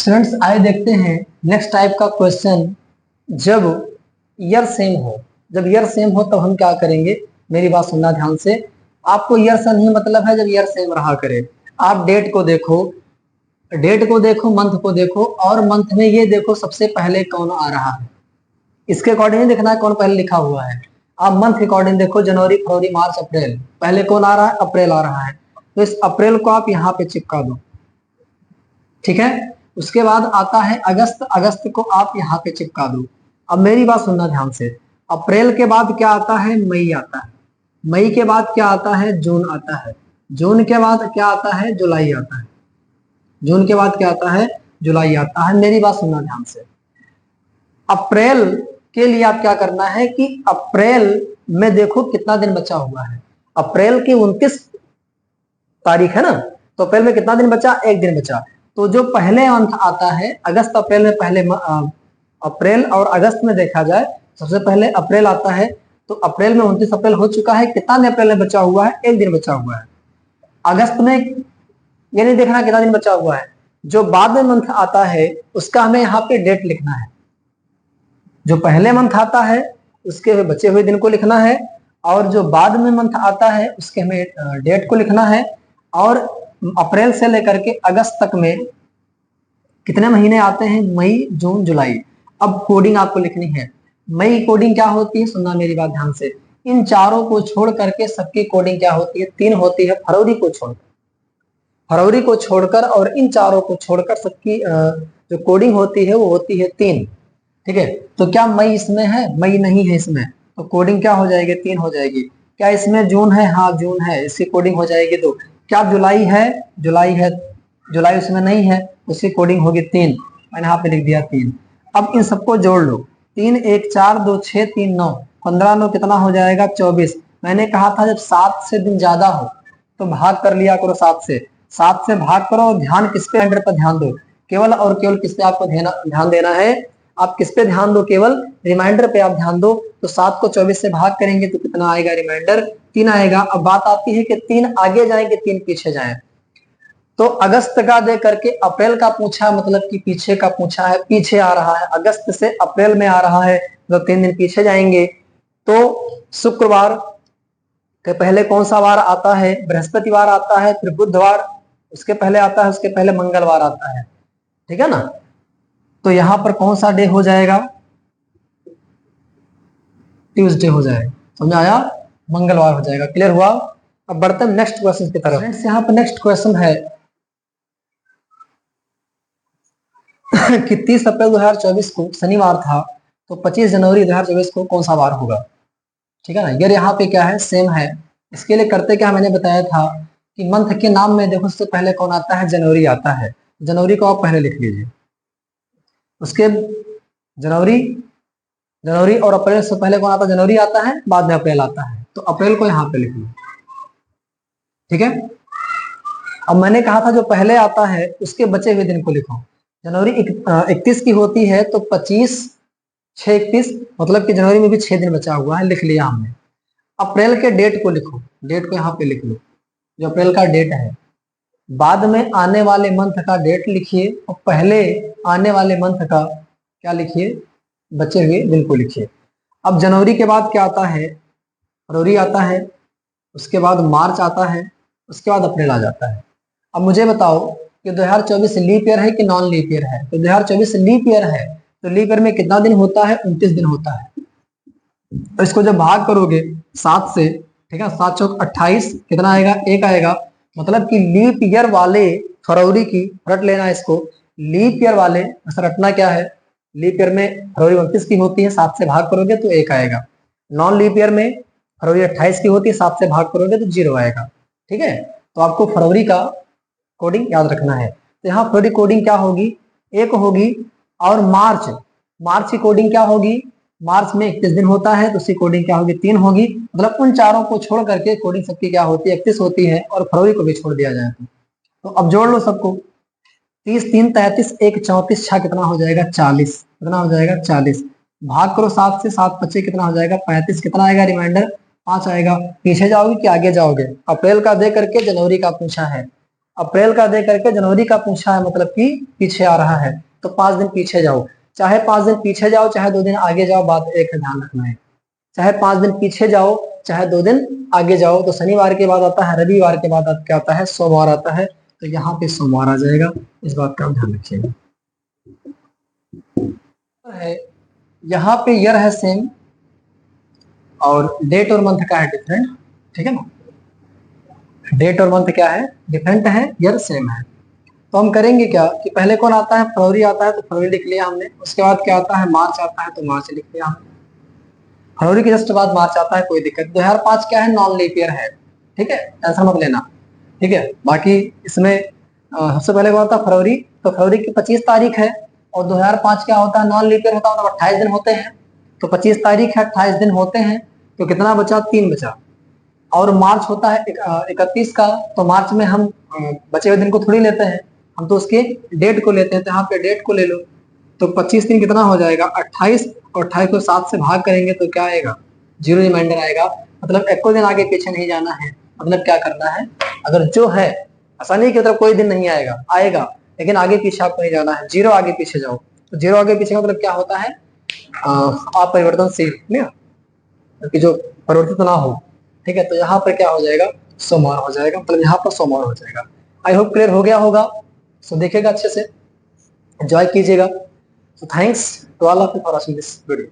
Students आइए देखते हैं नेक्स्ट टाइप का क्वेश्चन। जब ईयर सेम हो, जब ईयर सेम हो तब हम क्या करेंगे, मेरी बात सुनना ध्यान से। आपको ईयर से नहीं मतलब है, जब ईयर सेम रहा करे। आप डेट को देखो, डेट को देखो, मंथ को देखो, और मंथ में ये देखो सबसे पहले कौन आ रहा है, इसके अकॉर्डिंग ही देखना है कौन पहले लिखा हुआ है। आप मंथ के अकॉर्डिंग देखो, जनवरी फरवरी मार्च अप्रैल, पहले कौन आ रहा है, अप्रैल आ रहा है, तो इस अप्रैल को आप यहाँ पे चिपका दो, ठीक है। उसके बाद आता है अगस्त, अगस्त को आप यहाँ पे चिपका दो। अब मेरी बात सुनना ध्यान से, अप्रैल के बाद क्या आता है, मई आता है, मई के बाद क्या आता है, जून आता है, जून के बाद क्या आता है, जुलाई आता है, जून के बाद क्या आता है, जुलाई आता है। मेरी बात सुनना ध्यान से, अप्रैल के लिए आप क्या करना है कि अप्रैल में देखो कितना दिन बचा हुआ है, अप्रैल की 29 तारीख है ना, तो अप्रैल में कितना दिन बचा, एक दिन बचा। तो जो पहले मंथ आता है अगस्त अप्रैल में, पहले अप्रैल और अगस्त में देखा जाए, सबसे पहले अप्रैल आता है, तो अप्रैल में 29 अप्रैल हो चुका है, कितना दिन अप्रैल में बचा हुआ है, एक दिन बचा हुआ है। अगस्त में ये नहीं देखना कितना दिन बचा हुआ है, जो बाद में मंथ आता है उसका हमें यहाँ पे डेट लिखना है। जो पहले मंथ आता है उसके बचे हुए दिन को लिखना है, और जो बाद में मंथ आता है उसके हमें डेट को लिखना है। और अप्रैल से लेकर के अगस्त तक में कितने महीने आते हैं, मई जून जुलाई। अब कोडिंग आपको लिखनी है, मई कोडिंग क्या होती है, सुनना मेरी बात ध्यान से, इन चारों को छोड़ करके सबकी कोडिंग क्या होती है, 3 होती है, फरवरी को छोड़कर, फरवरी को छोड़कर और इन चारों को छोड़कर सबकी जो कोडिंग होती है वो होती है 3, ठीक है। तो क्या मई इसमें है, मई नहीं है इसमें, तो कोडिंग क्या हो जाएगी, 3 हो जाएगी। क्या इसमें जून है, हाँ जून है, इसकी कोडिंग हो जाएगी 2। क्या जुलाई है, जुलाई है, जुलाई उसमें नहीं है, उसकी कोडिंग होगी 3, मैंने यहाँ पे लिख दिया 3। अब इन सबको जोड़ लो, 3 1 4 2 6 3 9, 15 9 कितना हो जाएगा, 24। मैंने कहा था जब 7 से दिन ज्यादा हो तो भाग कर लिया करो 7 से, 7 से भाग करो, और ध्यान किस पे, 100 पर ध्यान दो, केवल और केवल किस पे आपको ध्यान देना है, आप किस पे ध्यान दो, केवल रिमाइंडर पे आप ध्यान दो। तो 7 को 24 से भाग करेंगे तो कितना आएगा, रिमाइंडर 3 आएगा। अब बात आती है कि 3 आगे जाए कि 3 पीछे जाए। तो अगस्त का दे करके अप्रैल का पूछा, मतलब कि पीछे का पूछा है, पीछे आ रहा है, अगस्त से अप्रैल में आ रहा है, तो 3 दिन पीछे जाएंगे। तो शुक्रवार के पहले कौन सा वार आता है, बृहस्पतिवार आता है, फिर बुधवार उसके पहले आता है, उसके पहले मंगलवार आता है, ठीक है ना। तो यहां पर कौन सा डे हो जाएगा, ट्यूसडे हो जाएगा, समझ आया, मंगलवार हो जाएगा। क्लियर हुआ। अब बढ़ते हैं नेक्स्ट क्वेश्चन की तरफ। फ्रेंड्स यहाँ पर नेक्स्ट क्वेश्चन है कि 30 अप्रैल 2024 को शनिवार था, तो 25 जनवरी 2024 को कौन सा वार होगा, ठीक है ना। यार यहाँ पे क्या है, सेम है। इसके लिए करते क्या, मैंने बताया था कि मंथ के नाम में देखो सबसे पहले कौन आता है, जनवरी आता है, जनवरी को आप पहले लिख लीजिए। उसके जनवरी, जनवरी और अप्रैल से पहले कौन आता है, जनवरी आता है, बाद में अप्रैल आता है, तो अप्रैल को यहाँ पे लिख लो, ठीक है। अब मैंने कहा था जो पहले आता है उसके बचे हुए दिन को लिखो। जनवरी 31 की होती है, तो 25 6 31, मतलब कि जनवरी में भी 6 दिन बचा हुआ है, लिख लिया हमने। अप्रैल के डेट को लिखो, डेट को यहाँ पे लिख लो, जो अप्रैल का डेट है। बाद में आने वाले मंथ का डेट लिखिए, और पहले आने वाले मंथ का क्या लिखिए, बचे हुए दिन को लिखिए। अब जनवरी के बाद क्या आता है, फरवरी आता है, उसके बाद मार्च आता है, उसके बाद अप्रैल आ जाता है। अब मुझे बताओ कि 2024 लीप ईयर है कि नॉन लीप ईयर है, तो 2024 लीप ईयर है, तो लीप ईयर में कितना दिन होता है, 29 दिन होता है। तो इसको जब भाग करोगे 7 से, ठीक है, 7 चौक 28, कितना आएगा, 1 आएगा। मतलब कि लीप ईयर वाले फरवरी की, रट लेना इसको, लीप ईयर वाले, रटना क्या है, लीप ईयर में फरवरी 29 की होती है, 7 से भाग करोगे तो 1 आएगा। नॉन लीप ईयर में फरवरी 28 की होती है, 7 से भाग करोगे तो 0 आएगा, ठीक है। तो आपको फरवरी का कोडिंग याद रखना है। तो यहाँ फरवरी कोडिंग क्या होगी, 1 होगी। और मार्च, मार्च की कोडिंग क्या होगी, मार्च में 31 दिन होता है, तो उसकी कोडिंग क्या होगी, 3 होगी। मतलब उन चारों को छोड़ करके कोडिंग सबकी क्या होती है, 31 होती है, और फरवरी को भी छोड़ दिया जाए तो अब जोड़ लो सबको, 30 3 33 1 34 6 कितना हो जाएगा, 40, कितना हो जाएगा, 40। भाग करो 7 से, 7 25 कितना हो जाएगा, 35, कितना आएगा, रिमाइंडर 5 आएगा। पीछे जाओगे कि आगे जाओगे, अप्रैल का दे करके जनवरी का पूछा है, अप्रैल का दे करके जनवरी का पूछा है, मतलब कि पीछे आ रहा है, तो 5 दिन पीछे जाओ। चाहे 5 दिन पीछे जाओ, चाहे 2 दिन आगे जाओ, बात एक है, ध्यान रखना है। चाहे 5 दिन पीछे जाओ, चाहे 2 दिन आगे जाओ, तो शनिवार के बाद आता है रविवार, के बाद क्या आता है, सोमवार आता है, तो यहाँ पे सोमवार आ जाएगा। इस बात का ध्यान रखिएगा। यहाँ पे ईयर है सेम और डेट और मंथ का है डिफरेंट, ठीक है ना। डेट और मंथ क्या है, डिफरेंट है, ईयर सेम है। तो हम करेंगे क्या कि पहले कौन आता है, फरवरी आता है, तो फरवरी लिख लिया हमने। उसके बाद क्या आता है, मार्च आता है, तो मार्च लिख लिया हमने। फरवरी के जस्ट बाद मार्च आता है, कोई दिक्कत। 2005 क्या है, नॉन लीप ईयर है, ठीक है, टेंशन मत लेना, ठीक है। बाकी इसमें सबसे पहले कौन आता है, फरवरी, तो फरवरी की 25 तारीख है, और 2005 क्या होता है, नॉन लीप ईयर होता है, मतलब 28 दिन होते हैं। तो 25 तारीख है, 28 दिन होते हैं, तो कितना बचा, 3 बचा। और मार्च होता है 31 का, तो मार्च में हम बचे हुए दिन को थोड़ी लेते हैं, हम तो उसके डेट को लेते हैं, तो यहाँ पे डेट को ले लो। तो 25 दिन कितना हो जाएगा, 28, और 28 को 7 से भाग करेंगे तो क्या आएगा, 0 रिमाइंडर आएगा। मतलब एक को दिन आगे पीछे नहीं जाना है, मतलब क्या करना है, अगर जो है, ऐसा नहीं कि मतलब कोई दिन नहीं आएगा, आएगा, लेकिन आगे पीछे आपको नहीं जाना है, 0 आगे पीछे जाओ। तो 0 आगे पीछे मतलब क्या होता है, अपरिवर्तनशील, क्योंकि जो परिवर्तित ना हो, ठीक है। तो यहाँ पर क्या हो जाएगा, सोमवार हो जाएगा, मतलब यहाँ पर सोमवार हो जाएगा। आई होप क्लियर हो गया होगा। सो देखिएगा अच्छे से, एंजॉय कीजिएगा। So thanks to all of you for watching this video.